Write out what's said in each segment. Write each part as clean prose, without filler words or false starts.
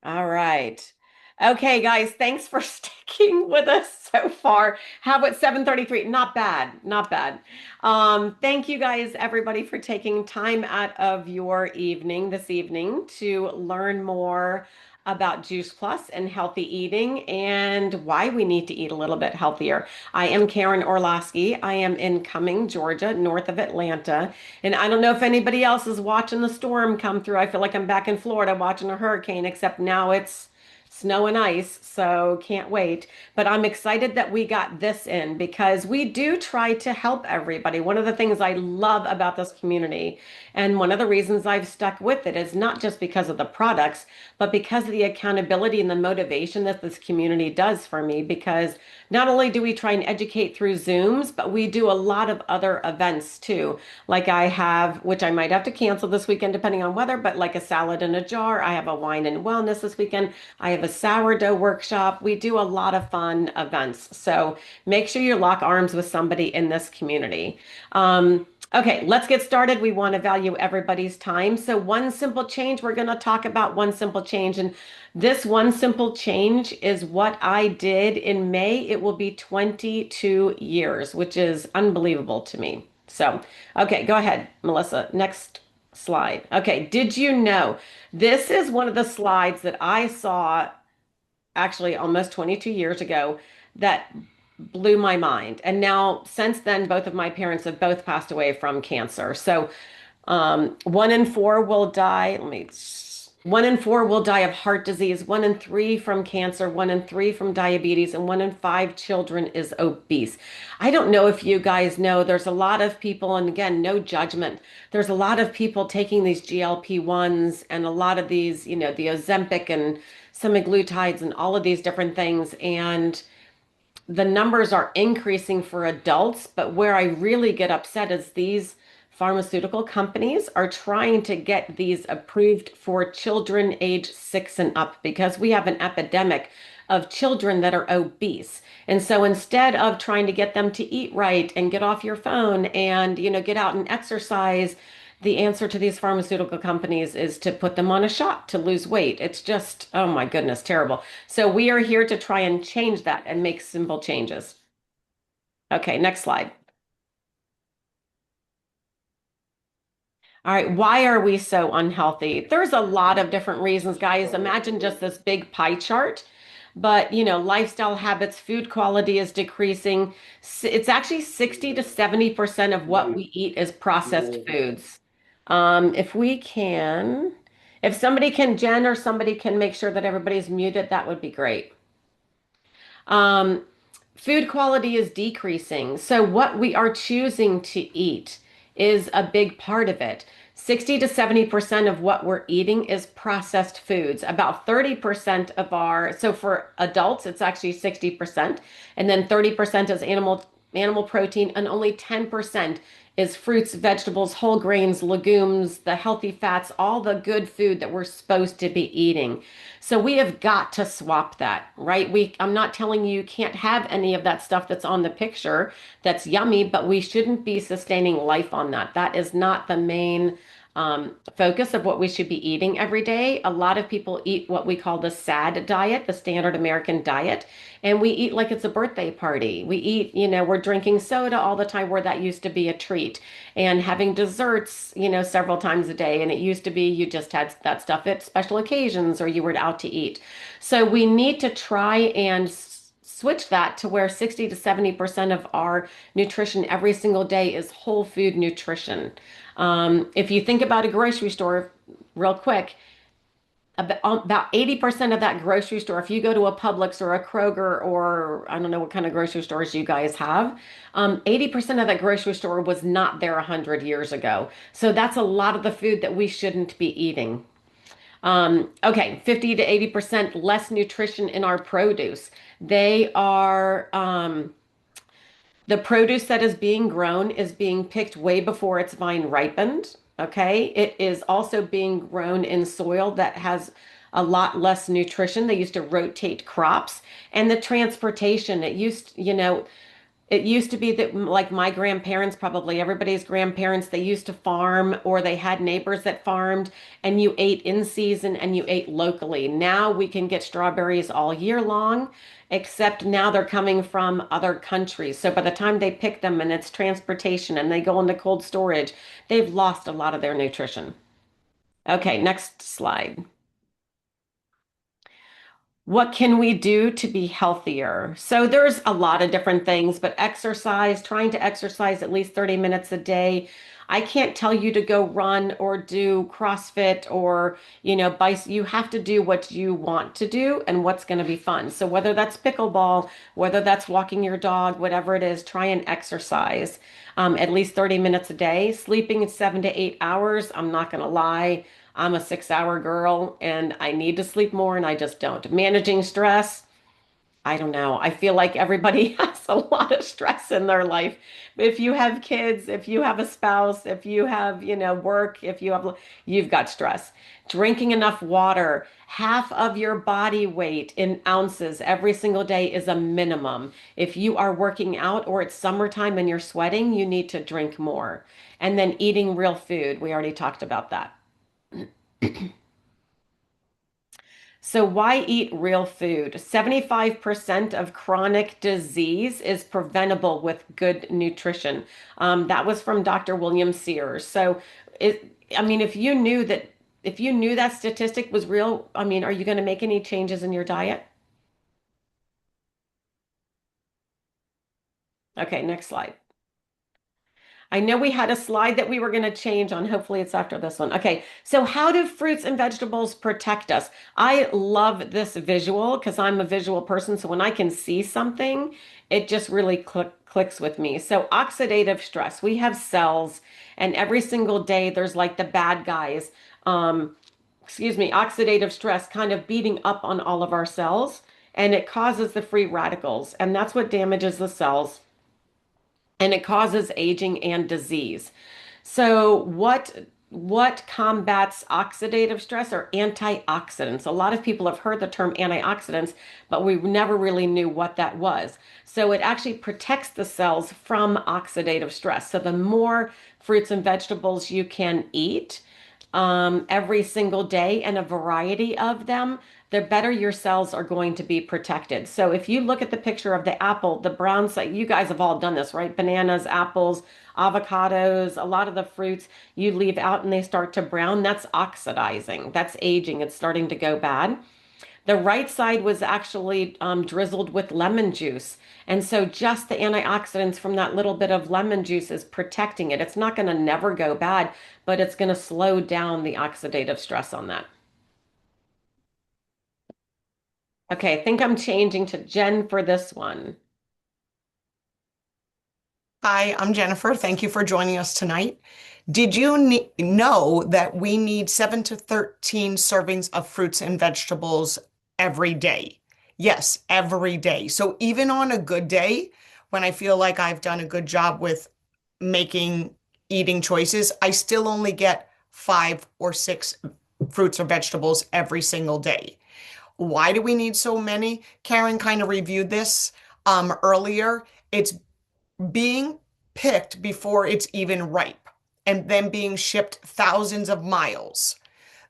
All right. Okay, guys, thanks for sticking with us so far. How about 7:33? Not bad, not bad. Thank you guys, everybody, for taking time out of your evening this evening to learn more about Juice Plus and healthy eating and why we need to eat a little bit healthier. I am Karen Orlosky. I am in Cumming, Georgia, north of Atlanta. And I don't know if anybody else is watching the storm come through. I feel like I'm back in Florida watching a hurricane, except now it's snow and ice, so can't wait. But I'm excited that we got this in because we do try to help everybody. One of the things I love about this community, and one of the reasons I've stuck with it, is not just because of the products, but because of the accountability and the motivation that this community does for me. Because not only do we try and educate through Zooms, but we do a lot of other events too. Like I have, which I might have to cancel this weekend depending on weather, but like a salad in a jar. I have a wine and wellness this weekend. I have a sourdough workshop. We do a lot of fun events. So make sure you lock arms with somebody in this community. Okay, let's get started. We want to value everybody's time. So one simple change, we're going to talk about one simple change. And this one simple change is what I did in May. It will be 22 years, which is unbelievable to me. So, okay, go ahead, Melissa. Next slide. Okay, did you know this is one of the slides that I saw actually almost 22 years ago that blew my mind. And now, since then, both of my parents have both passed away from cancer. So, one in four will die. 1 in 4 will die of heart disease, 1 in 3 from cancer, 1 in 3 from diabetes, and 1 in 5 children is obese. I don't know if you guys know, there's a lot of people, and again, no judgment. There's a lot of people taking these GLP-1s and a lot of these, the Ozempic and semaglutides and all of these different things. And the numbers are increasing for adults, but where I really get upset is these pharmaceutical companies are trying to get these approved for children age 6 and up because we have an epidemic of children that are obese. And so instead of trying to get them to eat right and get off your phone and, get out and exercise, the answer to these pharmaceutical companies is to put them on a shot to lose weight. It's just, oh my goodness, terrible. So we are here to try and change that and make simple changes. Okay, next slide. All right, why are we so unhealthy? There's a lot of different reasons, guys. Imagine just this big pie chart. But, lifestyle habits, food quality is decreasing. It's actually 60 to 70% of what we eat is processed foods. If we can, if somebody can, Jen or somebody can make sure that everybody's muted, that would be great. Um, Food quality is decreasing. So what we are choosing to eat is a big part of it. 60 to 70% of what we're eating is processed foods. About 30% of so for adults, it's actually 60%. And then 30% is animal protein, and only 10% is fruits, vegetables, whole grains, legumes, the healthy fats, all the good food that we're supposed to be eating. So we have got to swap that, right? I'm not telling you can't have any of that stuff that's on the picture that's yummy, but we shouldn't be sustaining life on that. That is not the main focus of what we should be eating every day. A lot of people eat what we call the SAD diet, the standard American diet, and we eat like it's a birthday party. We eat, we're drinking soda all the time where that used to be a treat, and having desserts, several times a day. And it used to be you just had that stuff at special occasions or you were out to eat. So we need to try and switch that to where 60 to 70% of our nutrition every single day is whole food nutrition. If you think about a grocery store real quick, about 80% of that grocery store, if you go to a Publix or a Kroger, or I don't know what kind of grocery stores you guys have, 80% of that grocery store was not there 100 years ago. So that's a lot of the food that we shouldn't be eating. Okay, 50 to 80% less nutrition in our produce. They are, the produce that is being grown is being picked way before its vine ripened. Okay. It is also being grown in soil that has a lot less nutrition. They used to rotate crops, and the transportation, it used, It used to be that, like my grandparents, probably everybody's grandparents, they used to farm or they had neighbors that farmed, and you ate in season and you ate locally. Now we can get strawberries all year long, except now they're coming from other countries. So by the time they pick them and it's transportation and they go into cold storage, they've lost a lot of their nutrition. Okay, next slide. What can we do to be healthier? So there's a lot of different things, but exercise, trying to exercise at least 30 minutes a day. I can't tell you to go run or do CrossFit or, bicycle. You have to do what you want to do and what's going to be fun. So whether that's pickleball, whether that's walking your dog, whatever it is, try and exercise at least 30 minutes a day. Sleeping 7 to 8 hours, I'm not going to lie. I'm a 6 hour girl and I need to sleep more and I just don't. Managing stress, I don't know. I feel like everybody has a lot of stress in their life. If you have kids, if you have a spouse, if you have, work, if you have, you've got stress. Drinking enough water, half of your body weight in ounces every single day is a minimum. If you are working out or it's summertime and you're sweating, you need to drink more. And then eating real food. We already talked about that. So why eat real food? 75% of chronic disease is preventable with good nutrition. That was from Dr. William Sears. So I mean, if you knew that statistic was real, I mean, are you going to make any changes in your diet? Okay, next slide. I know we had a slide that we were going to change on. Hopefully, it's after this one. Okay, so how do fruits and vegetables protect us? I love this visual because I'm a visual person. So when I can see something, it just really clicks with me. So, oxidative stress, we have cells, and every single day there's like the bad guys. Um, Oxidative stress kind of beating up on all of our cells, and it causes the free radicals, and that's what damages the cells and it causes aging and disease. So what combats oxidative stress are antioxidants. A lot of people have heard the term antioxidants, but we never really knew what that was. So it actually protects the cells from oxidative stress. So the more fruits and vegetables you can eat, every single day and a variety of them, the better your cells are going to be protected. So if you look at the picture of the apple, the brown side, you guys have all done this, right? Bananas, apples, avocados, a lot of the fruits you leave out and they start to brown. That's oxidizing. That's aging. It's starting to go bad. The right side was actually drizzled with lemon juice. And so just the antioxidants from that little bit of lemon juice is protecting it. It's not going to never go bad, but it's going to slow down the oxidative stress on that. Okay, I think I'm changing to Jen for this one. Hi, I'm Jennifer. Thank you for joining us tonight. Did you know that we need 7 to 13 servings of fruits and vegetables every day? Yes, every day. So even on a good day, when I feel like I've done a good job with making eating choices, I still only get 5 or 6 fruits or vegetables every single day. Why do we need so many? Karen kind of reviewed this earlier. It's being picked before it's even ripe and then being shipped thousands of miles.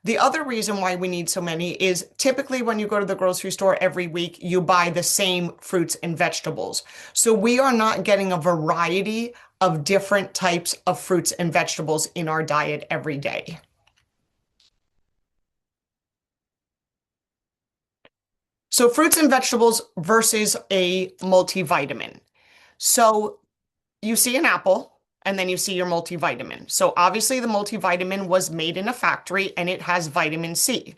The other reason why we need so many is typically when you go to the grocery store every week, you buy the same fruits and vegetables. So we are not getting a variety of different types of fruits and vegetables in our diet every day. So fruits and vegetables versus a multivitamin. So you see an apple and then you see your multivitamin. So obviously the multivitamin was made in a factory and it has vitamin C.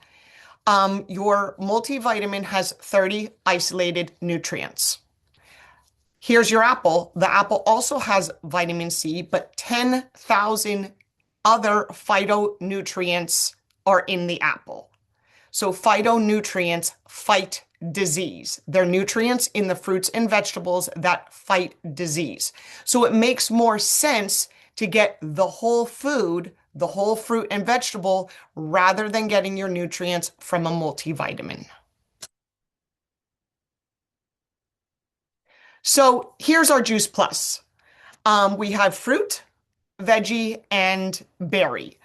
Your multivitamin has 30 isolated nutrients. Here's your apple. The apple also has vitamin C, but 10,000 other phytonutrients are in the apple. So phytonutrients fight disease. They're nutrients in the fruits and vegetables that fight disease. So it makes more sense to get the whole food, the whole fruit and vegetable, rather than getting your nutrients from a multivitamin. So here's our Juice Plus. We have fruit, veggie, and berry.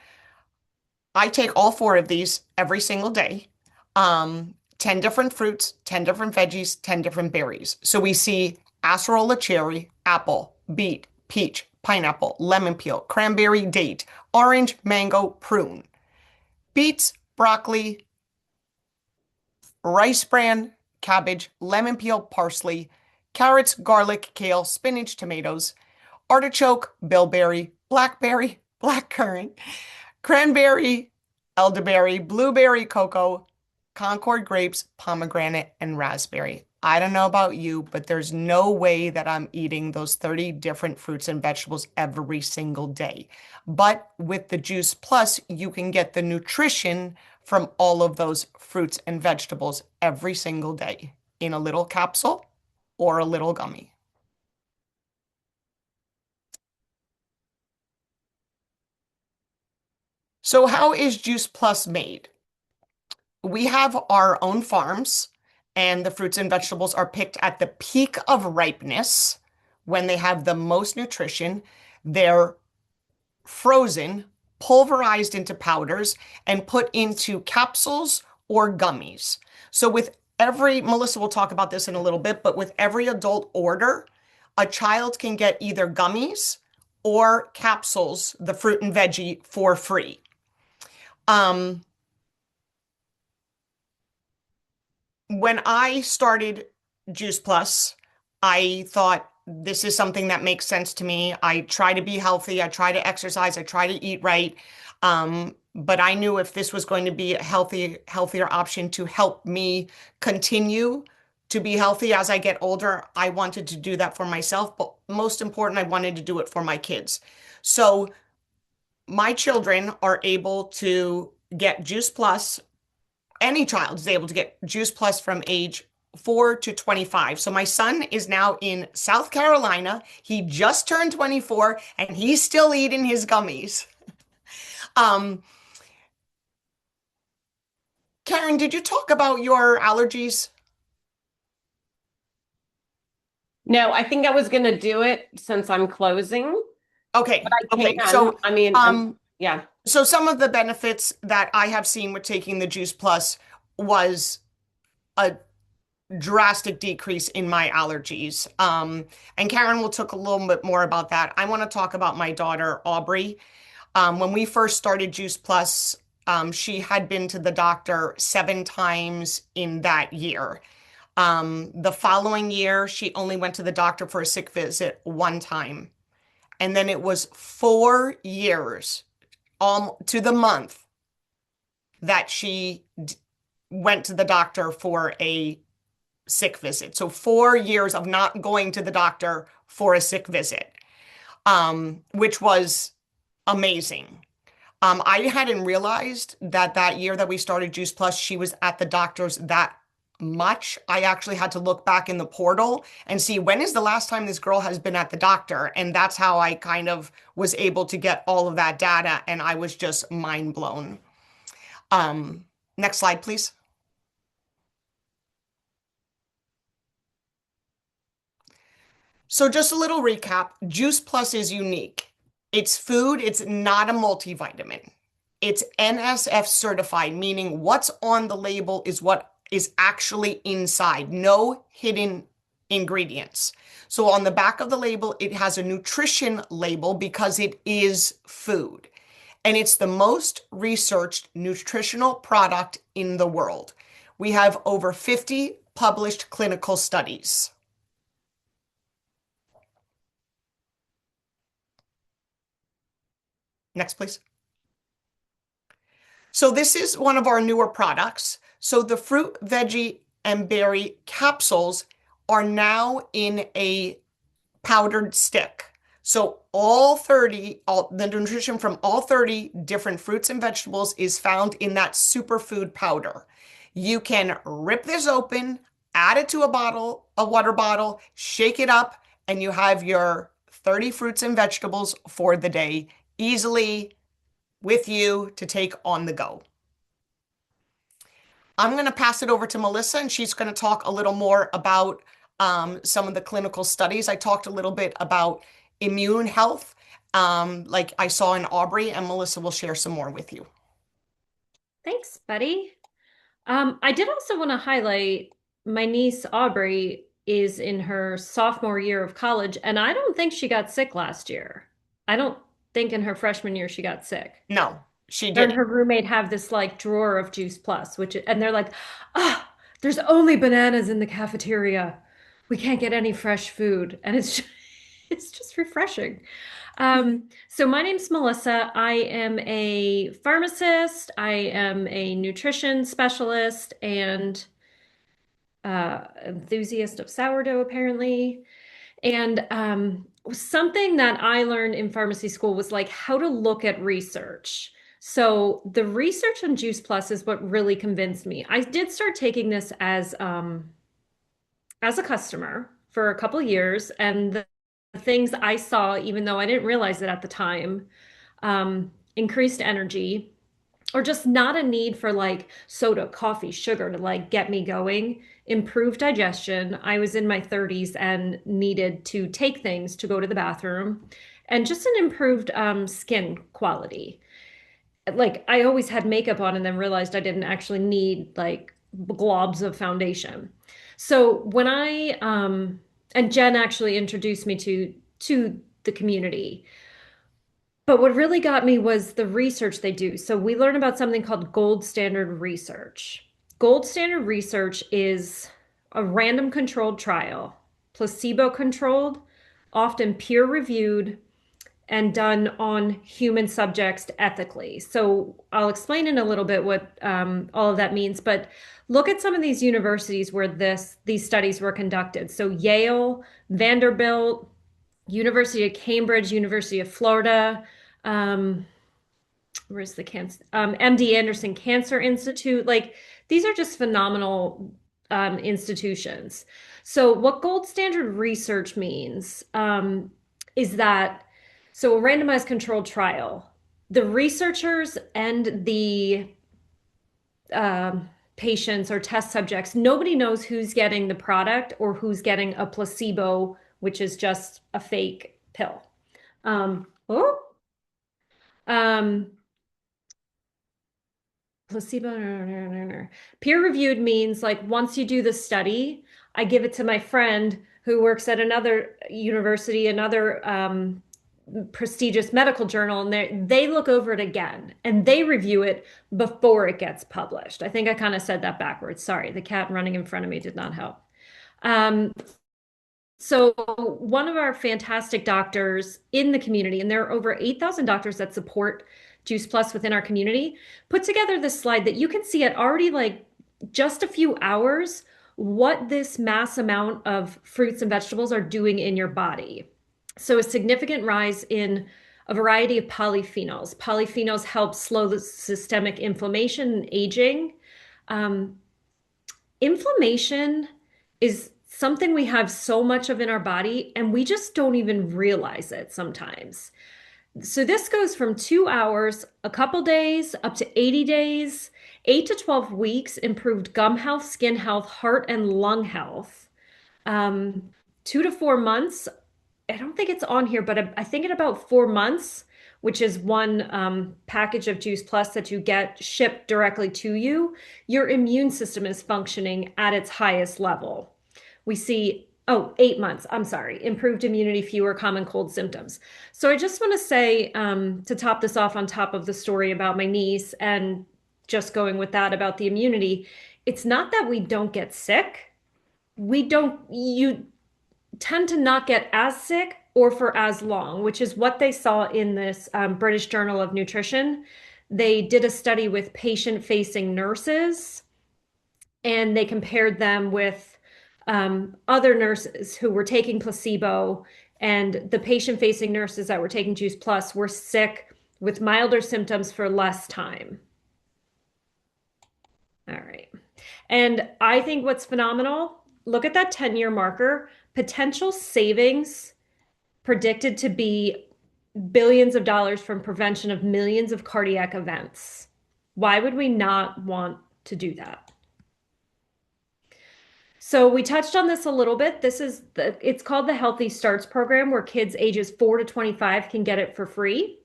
I take all four of these every single day. 10 different fruits, 10 different veggies, 10 different berries. So we see acerola cherry, apple, beet, peach, pineapple, lemon peel, cranberry, date, orange, mango, prune, beets, broccoli, rice bran, cabbage, lemon peel, parsley, carrots, garlic, kale, spinach, tomatoes, artichoke, bilberry, blackberry, blackcurrant, cranberry, elderberry, blueberry, cocoa, Concord grapes, pomegranate, and raspberry. I don't know about you, but there's no way that I'm eating those 30 different fruits and vegetables every single day. But with the Juice Plus, you can get the nutrition from all of those fruits and vegetables every single day in a little capsule or a little gummy. So how is Juice Plus made? We have our own farms, and the fruits and vegetables are picked at the peak of ripeness when they have the most nutrition. They're frozen, pulverized into powders, and put into capsules or gummies. So with Melissa will talk about this in a little bit, but with every adult order, a child can get either gummies or capsules, the fruit and veggie, for free. Um, when I started Juice Plus, I thought this is something that makes sense to me. I try to be healthy, I try to exercise, I try to eat right. But I knew if this was going to be a healthier option to help me continue to be healthy as I get older, I wanted to do that for myself. But most important, I wanted to do it for my kids. So my children are able to get Juice Plus. Any child is able to get Juice Plus from age 4 to 25. So my son is now in South Carolina. He just turned 24 and he's still eating his gummies. Um, Karen, did you talk about your allergies? No, I think I was going to do it since I'm closing, but Okay, I okay. can. I mean, yeah. So some of the benefits that I have seen with taking the Juice Plus was a drastic decrease in my allergies. And Karen will talk a little bit more about that. I want to talk about my daughter, Aubrey. When we first started Juice Plus, she had been to the doctor 7 times in that year. The following year, she only went to the doctor for a sick visit 1 time. And then it was 4 years, to the month, that she went to the doctor for a sick visit. So 4 years of not going to the doctor for a sick visit, which was amazing. I hadn't realized that that year that we started Juice Plus, she was at the doctor's that much. I actually had to look back in the portal and see when is the last time this girl has been at the doctor. And that's how I kind of was able to get all of that data. And I was just mind blown. Next slide, please. So just a little recap. Juice Plus is unique. It's food, it's not a multivitamin. It's NSF certified, meaning what's on the label is what is actually inside. No hidden ingredients. So on the back of the label, it has a nutrition label because it is food. And it's the most researched nutritional product in the world. We have over 50 published clinical studies. Next, please. So this is one of our newer products. So the fruit, veggie, and berry capsules are now in a powdered stick. So the nutrition from all 30 different fruits and vegetables is found in that superfood powder. You can rip this open, add it to a water bottle, shake it up, and you have your 30 fruits and vegetables for the day easily with you to take on the go. I'm going to pass it over to Melissa, and she's going to talk a little more about some of the clinical studies. I talked a little bit about immune health, like I saw in Aubrey, and Melissa will share some more with you. Thanks, buddy. I did also want to highlight my niece Aubrey is in her sophomore year of college, and I don't think she got sick last year. I don't think in her freshman year she got sick. No, she Her and didn't. her roommate have this like drawer of Juice Plus, and they're like, ah, there's only bananas in the cafeteria. We can't get any fresh food, and it's just refreshing. So my name's Melissa. I am a pharmacist. I am a nutrition specialist and enthusiast of sourdough, apparently. And something that I learned in pharmacy school was like how to look at research. So the research on Juice Plus is what really convinced me. I did start taking this as a customer for a couple years, and the things I saw, even though I didn't realize it at the time, increased energy, or just not a need for like soda, coffee, sugar to like get me going, improved digestion. I was in my 30s and needed to take things to go to the bathroom, and just an improved skin quality. Like I always had makeup on and then realized I didn't actually need like globs of foundation. So when I and Jen actually introduced me to the community. But what really got me was the research they do. So we learn about something called gold standard research. Gold standard research is a random controlled trial, placebo controlled, often peer reviewed, and done on human subjects ethically. So I'll explain in a little bit what all of that means, but look at some of these universities where these studies were conducted. So Yale, Vanderbilt, University of Cambridge, University of Florida, um, where's the cancer? MD Anderson Cancer Institute. Like these are just phenomenal institutions. So what gold standard research means is that so a randomized controlled trial, the researchers and the patients or test subjects, nobody knows who's getting the product or who's getting a placebo, which is just a fake pill. Oh, um, placebo, peer reviewed means like once you do the study, I give it to my friend who works at another university, another prestigious medical journal, and they look over it again and they review it before it gets published. I think I kind of said that backwards. Sorry, the cat running in front of me did not help. Um, so one of our fantastic doctors in the community, and there are over 8,000 doctors that support Juice Plus within our community, put together this slide that you can see at already like just a few hours what this mass amount of fruits and vegetables are doing in your body. So a significant rise in a variety of polyphenols. Polyphenols help slow the systemic inflammation and aging. Um, Inflammation is something we have so much of in our body, and we just don't even realize it sometimes. So this goes from 2 hours, a couple days, up to 80 days, 8 to 12 weeks, improved gum health, skin health, heart and lung health. 2 to 4 months, I don't think it's on here, but I think in about 4 months, which is one package of Juice Plus that you get shipped directly to you, your immune system is functioning at its highest level. We see, oh, 8 months, I'm sorry, improved immunity, fewer common cold symptoms. So I just want to say, to top this off on top of the story about my niece and just going with that about the immunity, it's not that we don't get sick. You tend to not get as sick or for as long, which is what they saw in this British Journal of Nutrition. They did a study with patient-facing nurses, and they compared them with other nurses who were taking placebo, and the patient-facing nurses that were taking Juice Plus were sick with milder symptoms for less time. All right. And I think what's phenomenal, look at that 10-year marker, potential savings predicted to be billions of dollars from prevention of millions of cardiac events. Why would we not want to do that? So we touched on this a little bit. It's called the Healthy Starts program where kids ages 4 to 25 can get it for free.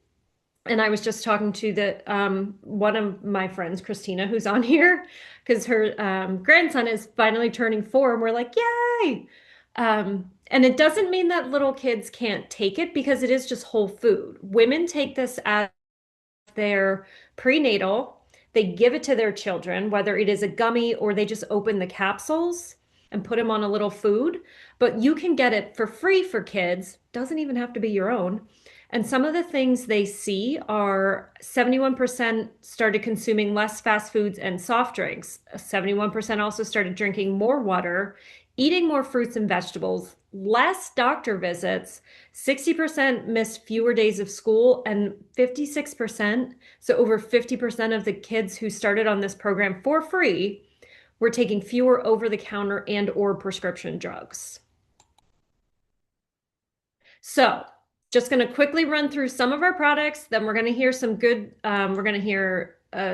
And I was just talking to the one of my friends, Christina, who's on here, because her grandson is finally turning 4, and we're like, yay! And it doesn't mean that little kids can't take it because it is just whole food. Women take this as their prenatal. They give it to their children, whether it is a gummy or they just open the capsules and put them on a little food. But you can get it for free for kids. Doesn't even have to be your own. And some of the things they see are 71% started consuming less fast foods and soft drinks. 71% also started drinking more water, eating more fruits and vegetables, less doctor visits, 60% missed fewer days of school, and 56%, so over 50% of the kids who started on this program for free were taking fewer over-the-counter and or prescription drugs. So just going to quickly run through some of our products. Then we're going to hear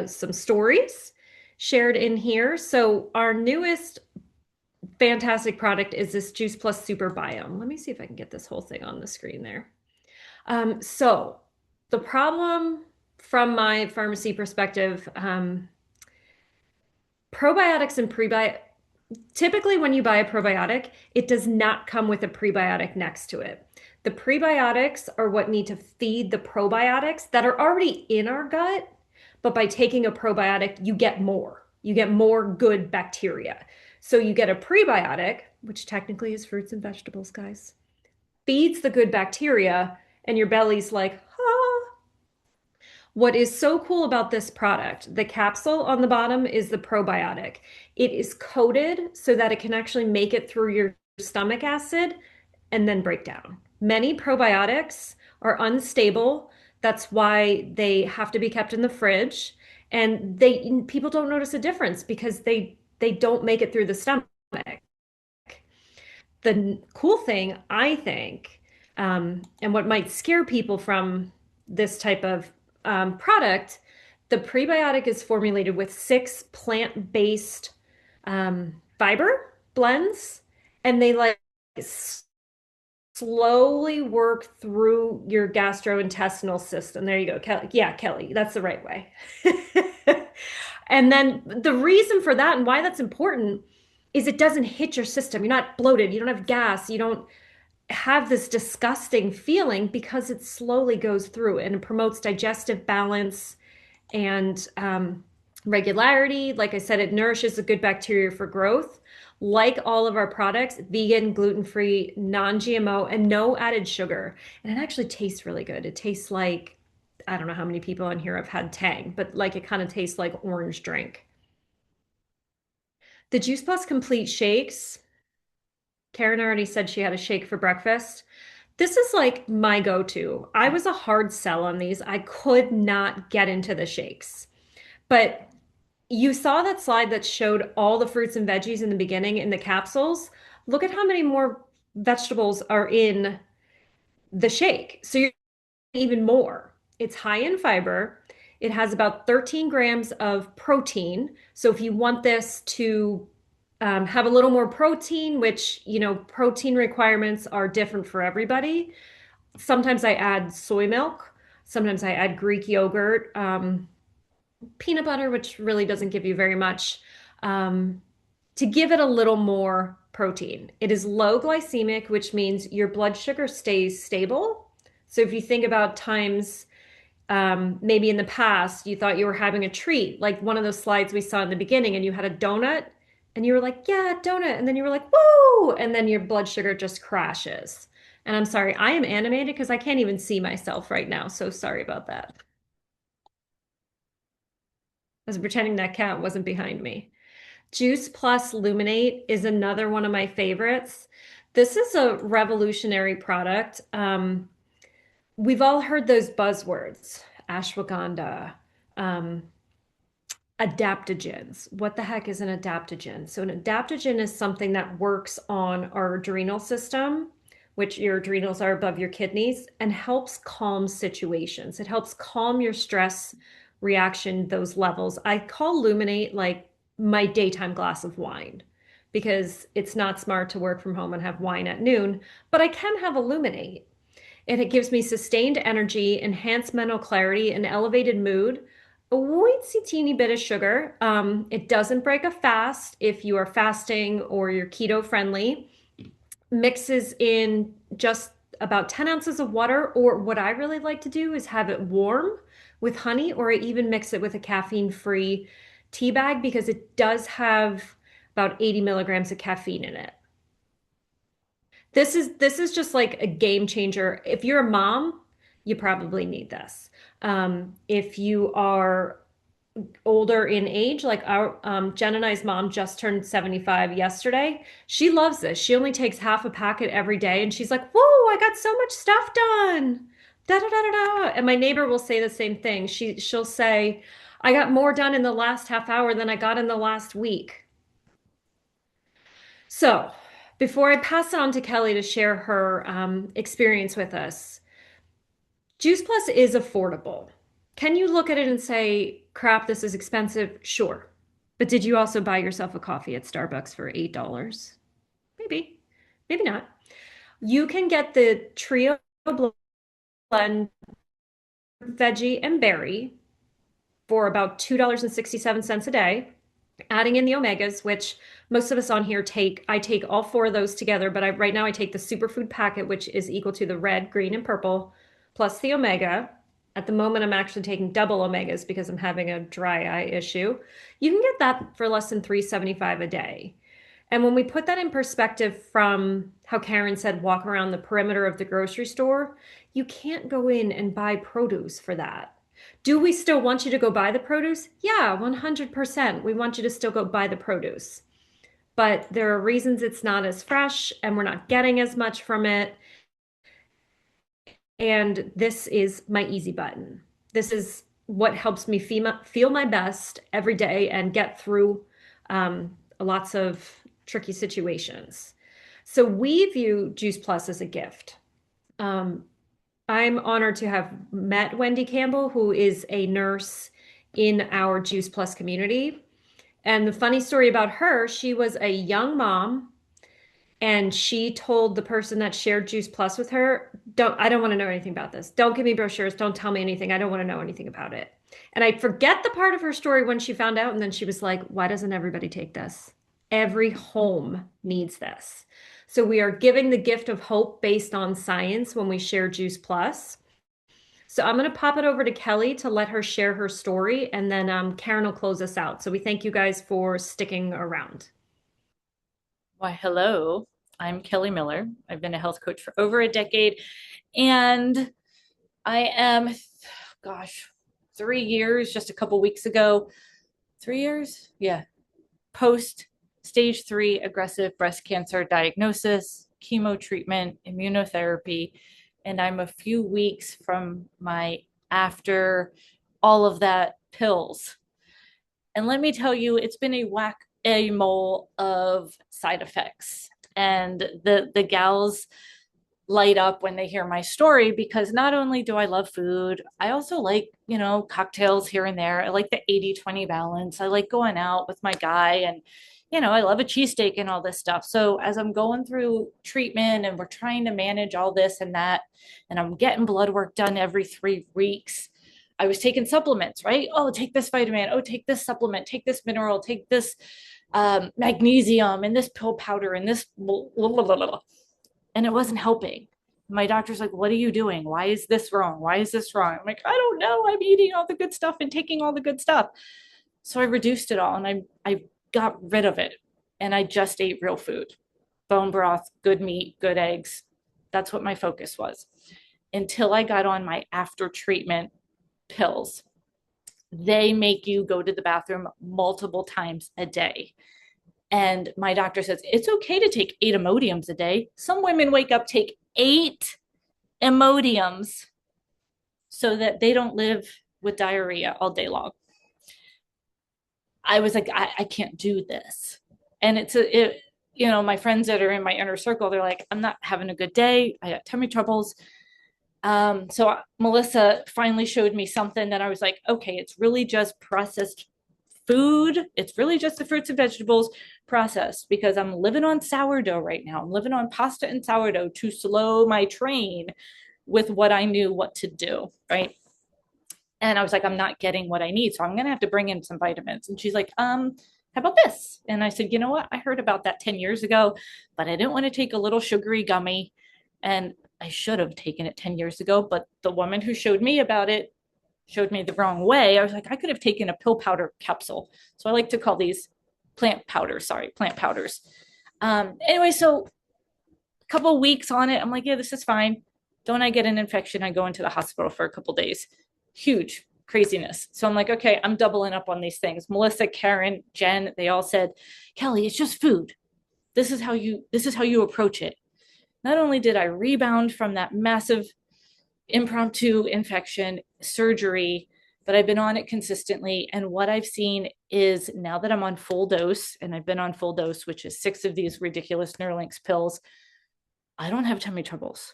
some stories shared in here. So our newest fantastic product is this Juice Plus Super Biome. Let me see if I can get this whole thing on the screen there. So the problem from my pharmacy perspective, probiotics and prebiotics, typically when you buy a probiotic, it does not come with a prebiotic next to it. The prebiotics are what need to feed the probiotics that are already in our gut, but by taking a probiotic, you get more. You get more good bacteria. So you get a prebiotic, which technically is fruits and vegetables, guys, feeds the good bacteria, and your belly's like, ah. What is so cool about this product, the capsule on the bottom is the probiotic. It is coated so that it can actually make it through your stomach acid and then break down. Many probiotics are unstable. That's why they have to be kept in the fridge. And people don't notice a difference because they don't make it through the stomach. The cool thing, I think, and what might scare people from this type of product, the prebiotic is formulated with 6 plant-based fiber blends, and they like slowly work through your gastrointestinal system. There you go, Kelly. Yeah, Kelly, that's the right way. And then the reason for that and why that's important is it doesn't hit your system. You're not bloated, you don't have gas, you don't have this disgusting feeling because it slowly goes through and it promotes digestive balance and regularity. Like I said, it nourishes the good bacteria for growth. Like all of our products, vegan, gluten-free, non-GMO, and no added sugar. And it actually tastes really good. It tastes like, I don't know how many people on here have had Tang, but like it kind of tastes like orange drink. The Juice Plus Complete shakes, Karen already said she had a shake for breakfast. This is like my go-to. I was a hard sell on these. I could not get into the shakes. But you saw that slide that showed all the fruits and veggies in the beginning in the capsules. Look at how many more vegetables are in the shake. So you're even more. It's high in fiber. It has about 13 grams of protein. So if you want this to have a little more protein, which, protein requirements are different for everybody. Sometimes I add soy milk. Sometimes I add Greek yogurt, peanut butter, which really doesn't give you very much, to give it a little more protein. It is low glycemic, which means your blood sugar stays stable. So if you think about times, maybe in the past, you thought you were having a treat, like one of those slides we saw in the beginning, and you had a donut, and you were like, yeah, donut. And then you were like, woo! And then your blood sugar just crashes. And I'm sorry, I am animated because I can't even see myself right now. So sorry about that. I was pretending that cat wasn't behind me. Juice Plus Luminate is another one of my favorites. This is a revolutionary product. We've all heard those buzzwords, ashwagandha, adaptogens. What the heck is an adaptogen? So an adaptogen is something that works on our adrenal system, which your adrenals are above your kidneys, and helps calm situations. It helps calm your stress reaction, those levels. I call Luminate like my daytime glass of wine. because it's not smart to work from home and have wine at noon, but I can have Illuminate. And it gives me sustained energy, enhanced mental clarity, and elevated mood. A weensy teeny bit of sugar. It doesn't break a fast if you are fasting or you're keto friendly. Mixes in just about 10 ounces of water, or what I really like to do is have it warm with honey, or I even mix it with a caffeine-free tea bag because it does have about 80 milligrams of caffeine in it. This is just like a game changer. If you're a mom, you probably need this. If you are older in age, like our Jen and I's mom just turned 75 yesterday. She loves this. She only takes half a packet every day, and she's like, "Whoa, I got so much stuff done." Da da da da da. And my neighbor will say the same thing. She'll say, "I got more done in the last half hour than I got in the last week." So, before I pass it on to Kelly to share her experience with us, Juice Plus is affordable. Can you look at it and say, crap, this is expensive? Sure. But did you also buy yourself a coffee at Starbucks for $8? Maybe, maybe not. You can get the Trio Blend Veggie and Berry for about $2.67 a day, adding in the omegas, which most of us on here take. I take all four of those together, but right now I take the superfood packet, which is equal to the red, green, and purple, plus the omega. At the moment, I'm actually taking double omegas because I'm having a dry eye issue. You can get that for less than $3.75 a day. And when we put that in perspective from how Karen said, walk around the perimeter of the grocery store, you can't go in and buy produce for that. Do we still want you to go buy the produce? Yeah, 100%. We want you to still go buy the produce. But there are reasons it's not as fresh and we're not getting as much from it. And this is my easy button. This is what helps me feel my best every day and get through lots of tricky situations. So we view Juice Plus as a gift. I'm honored to have met Wendy Campbell, who is a nurse in our Juice Plus community. And the funny story about her, she was a young mom and she told the person that shared Juice Plus with her, I don't want to know anything about this. Don't give me brochures. Don't tell me anything. I don't want to know anything about it. And I forget the part of her story when she found out. And then she was like, why doesn't everybody take this? Every home needs this. So we are giving the gift of hope based on science when we share Juice Plus. So I'm going to pop it over to Kelly to let her share her story, and then Karen will close us out. So we thank you guys for sticking around. Why, hello. I'm Kelly Miller. I've been a health coach for over a decade, and I am, gosh, 3 years, just a couple weeks ago. 3 years? Yeah. Post stage 3 aggressive breast cancer diagnosis, chemo treatment, immunotherapy, and I'm a few weeks from my after all of that pills. And let me tell you, it's been a whack-a-mole of side effects. And the gals light up when they hear my story because not only do I love food, I also like, cocktails here and there. I like the 80-20 balance. I like going out with my guy and, I love a cheesesteak and all this stuff. So as I'm going through treatment and we're trying to manage all this and that, and I'm getting blood work done every 3 weeks, I was taking supplements, right? Oh, take this vitamin. Oh, take this supplement. Take this mineral. Take this magnesium and this pill powder and this, blah, blah, blah, blah. And it wasn't helping. My doctor's like, what are you doing? Why is this wrong? Why is this wrong? I'm like, I don't know. I'm eating all the good stuff and taking all the good stuff. So I reduced it all and I got rid of it. And I just ate real food, bone broth, good meat, good eggs. That's what my focus was until I got on my after treatment pills. They make you go to the bathroom multiple times a day. And my doctor says, it's okay to take 8 Imodiums a day. Some women wake up, take 8 Imodiums so that they don't live with diarrhea all day long. I was like, I can't do this. And my friends that are in my inner circle, they're like, I'm not having a good day. I got tummy troubles. So Melissa finally showed me something that I was like, okay, it's really just processed food, it's really just the fruits and vegetables processed because I'm living on sourdough right now. I'm living on pasta and sourdough to slow my train with what I knew what to do, right? And I was like, I'm not getting what I need. So I'm going to have to bring in some vitamins. And she's like, how about this? And I said, you know what? I heard about that 10 years ago, but I didn't want to take a little sugary gummy. And I should have taken it 10 years ago. But the woman who showed me about it showed me the wrong way. I was like, I could have taken a pill powder capsule. So I like to call these plant powders. Sorry, plant powders. Anyway, so a couple of weeks on it, I'm like, yeah, this is fine. Don't I get an infection? I go into the hospital for a couple of days. Huge craziness. So I'm like, okay, I'm doubling up on these things. Melissa, Karen, Jen, they all said, Kelly, it's just food. This is how you approach it. Not only did I rebound from that massive impromptu infection surgery, but I've been on it consistently. And what I've seen is now that I'm on full dose, and I've been on full dose, which is 6 of these ridiculous Neuralinks pills, I don't have tummy troubles.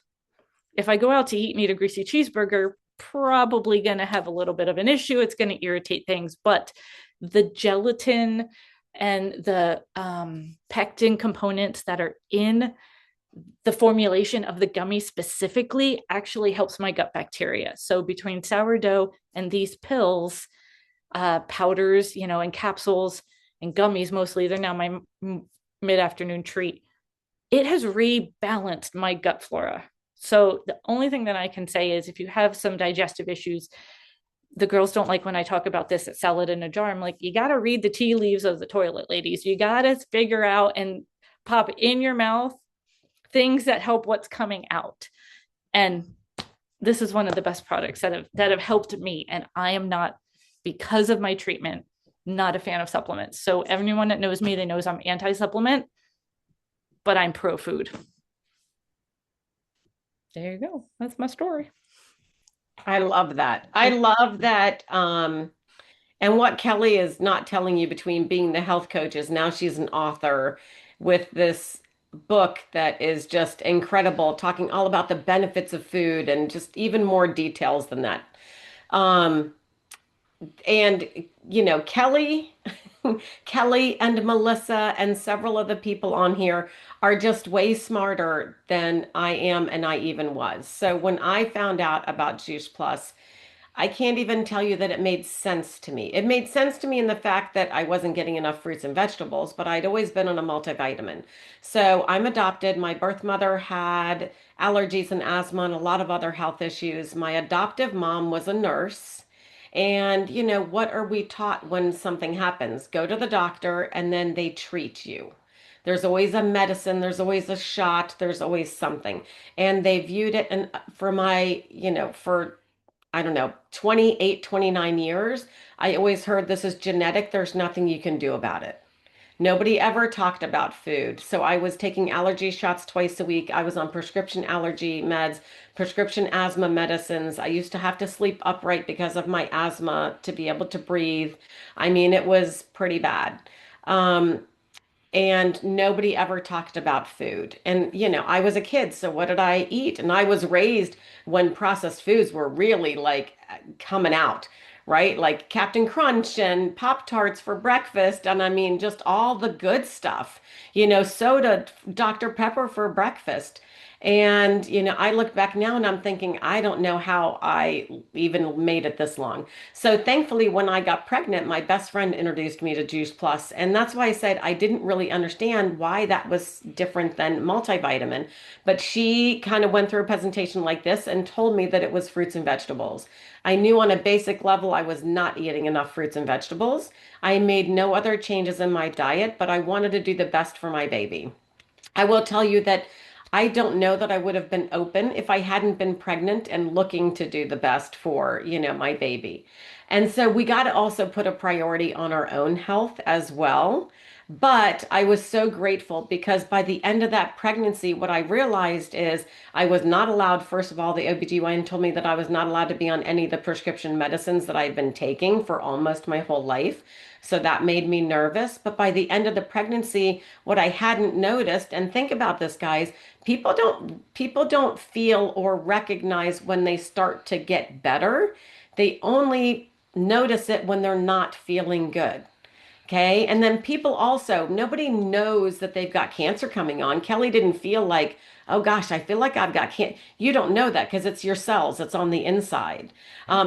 If I go out to eat and eat a greasy cheeseburger, probably going to have a little bit of an issue. It's going to irritate things, but the gelatin and the pectin components that are in the formulation of the gummy specifically actually helps my gut bacteria. So between sourdough and these pills, powders, and capsules and gummies, mostly, they're now my mid-afternoon treat. It has rebalanced my gut flora. So the only thing that I can say is if you have some digestive issues, the girls don't like when I talk about this at Salad in a Jar. I'm like, you got to read the tea leaves of the toilet, ladies. You got to figure out and pop in your mouth things that help what's coming out. And this is one of the best products that have helped me. And I am not, because of my treatment, not a fan of supplements. So everyone that knows me, they knows I'm anti-supplement, but I'm pro food. There you go. That's my story. I love that. I love that. And what Kelly is not telling you between being the health coach is now she's an author with this book that is just incredible, talking all about the benefits of food and just even more details than that. Um, and Kelly, Kelly and Melissa and several of the people on here are just way smarter than I am and I even was. So when I found out about Juice Plus, I can't even tell you that it made sense to me. It made sense to me in the fact that I wasn't getting enough fruits and vegetables, but I'd always been on a multivitamin. So I'm adopted. My birth mother had allergies and asthma and a lot of other health issues. My adoptive mom was a nurse. And, what are we taught when something happens? Go to the doctor and then they treat you. There's always a medicine, there's always a shot, there's always something. And they viewed it, and for my, for I don't know, 28, 29 years, I always heard this is genetic. There's nothing you can do about it. Nobody ever talked about food. So I was taking allergy shots twice a week. I was on prescription allergy meds, prescription asthma medicines. I used to have to sleep upright because of my asthma to be able to breathe. I mean, it was pretty bad. Um, and nobody ever talked about food. And, I was a kid, so what did I eat? And I was raised when processed foods were really like coming out, right? Like Captain Crunch and Pop-Tarts for breakfast. And I mean, just all the good stuff, soda, Dr. Pepper for breakfast. And, I look back now and I'm thinking, I don't know how I even made it this long. So thankfully, when I got pregnant, my best friend introduced me to Juice Plus, and that's why I said I didn't really understand why that was different than multivitamin. But she kind of went through a presentation like this and told me that it was fruits and vegetables. I knew on a basic level I was not eating enough fruits and vegetables. I made no other changes in my diet, but I wanted to do the best for my baby. I will tell you that I don't know that I would have been open if I hadn't been pregnant and looking to do the best for, my baby. And so we got to also put a priority on our own health as well. But I was so grateful because by the end of that pregnancy, what I realized is I was not allowed, first of all, the OBGYN told me that I was not allowed to be on any of the prescription medicines that I've been taking for almost my whole life. So that made me nervous. But by the end of the pregnancy, what I hadn't noticed, and think about this, guys, people don't feel or recognize when they start to get better. They only notice it when they're not feeling good. Okay. And then people also, nobody knows that they've got cancer coming on. Kelly didn't feel like, oh gosh, I feel like I've got cancer. You don't know that because it's your cells, it's on the inside.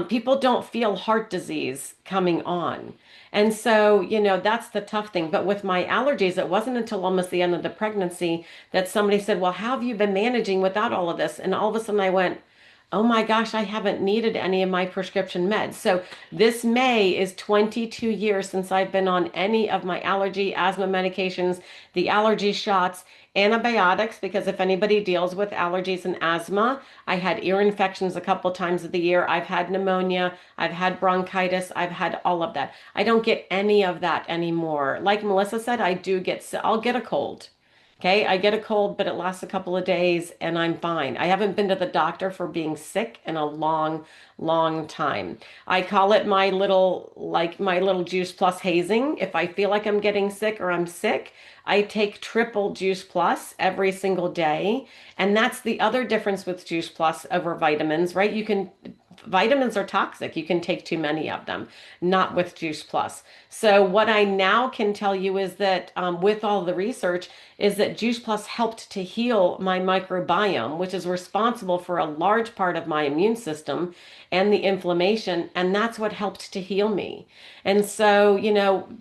People don't feel heart disease coming on. And so, that's the tough thing. But with my allergies, it wasn't until almost the end of the pregnancy that somebody said, well, how have you been managing without all of this? And all of a sudden I went, oh my gosh, I haven't needed any of my prescription meds. So this May is 22 years since I've been on any of my allergy, asthma medications, the allergy shots, antibiotics, because if anybody deals with allergies and asthma, I had ear infections a couple times of the year. I've had pneumonia, I've had bronchitis, I've had all of that. I don't get any of that anymore. Like Melissa said, I'll get a cold. Okay, I get a cold, but it lasts a couple of days and I'm fine. I haven't been to the doctor for being sick in a long, long time. I call it my little Juice Plus hazing. If I feel like I'm getting sick or I'm sick, I take triple Juice Plus every single day. And that's the other difference with Juice Plus over vitamins, right? Vitamins are toxic. You can take too many of them, not with Juice Plus. So what I now can tell you is that with all the research, is that Juice Plus helped to heal my microbiome, which is responsible for a large part of my immune system and the inflammation. And that's what helped to heal me. And so,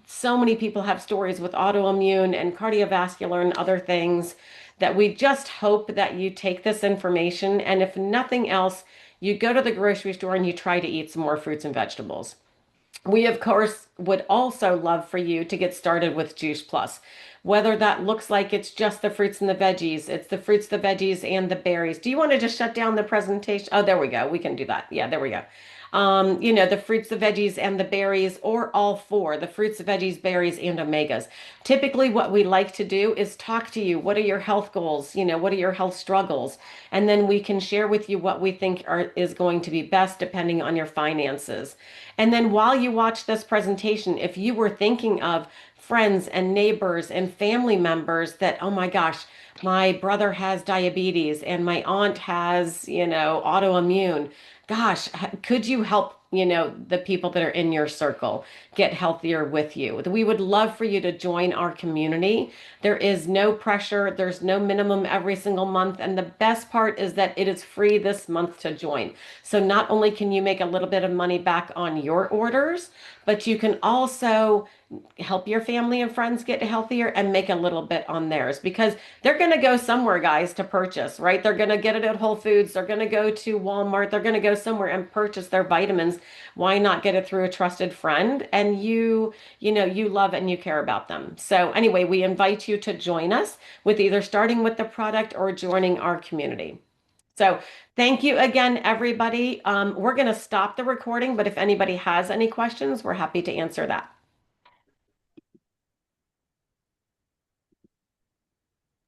so many people have stories with autoimmune and cardiovascular and other things that we just hope that you take this information. And if nothing else, you go to the grocery store and you try to eat some more fruits and vegetables. We, of course, would also love for you to get started with Juice Plus. Whether that looks like it's just the fruits and the veggies, it's the fruits, the veggies, and the berries. Do you want to just shut down the presentation? Oh, there we go. We can do that. Yeah, there we go. The fruits, the veggies, and the berries, or all four, the fruits, the veggies, berries, and omegas. Typically, what we like to do is talk to you. What are your health goals? What are your health struggles? And then we can share with you what we think is going to be best depending on your finances. And then while you watch this presentation, if you were thinking of friends and neighbors and family members that, oh my gosh, my brother has diabetes and my aunt has, autoimmune. Gosh, could you help, the people that are in your circle get healthier with you? We would love for you to join our community. There is no pressure. There's no minimum every single month. And the best part is that it is free this month to join. So not only can you make a little bit of money back on your orders, but you can also help your family and friends get healthier and make a little bit on theirs because they're going to go somewhere, guys, to purchase, right? They're going to get it at Whole Foods. They're going to go to Walmart. They're going to go somewhere and purchase their vitamins. Why not get it through a trusted friend? And you love and you care about them. So anyway, we invite you to join us with either starting with the product or joining our community. So thank you again, everybody. We're going to stop the recording, but if anybody has any questions, we're happy to answer that.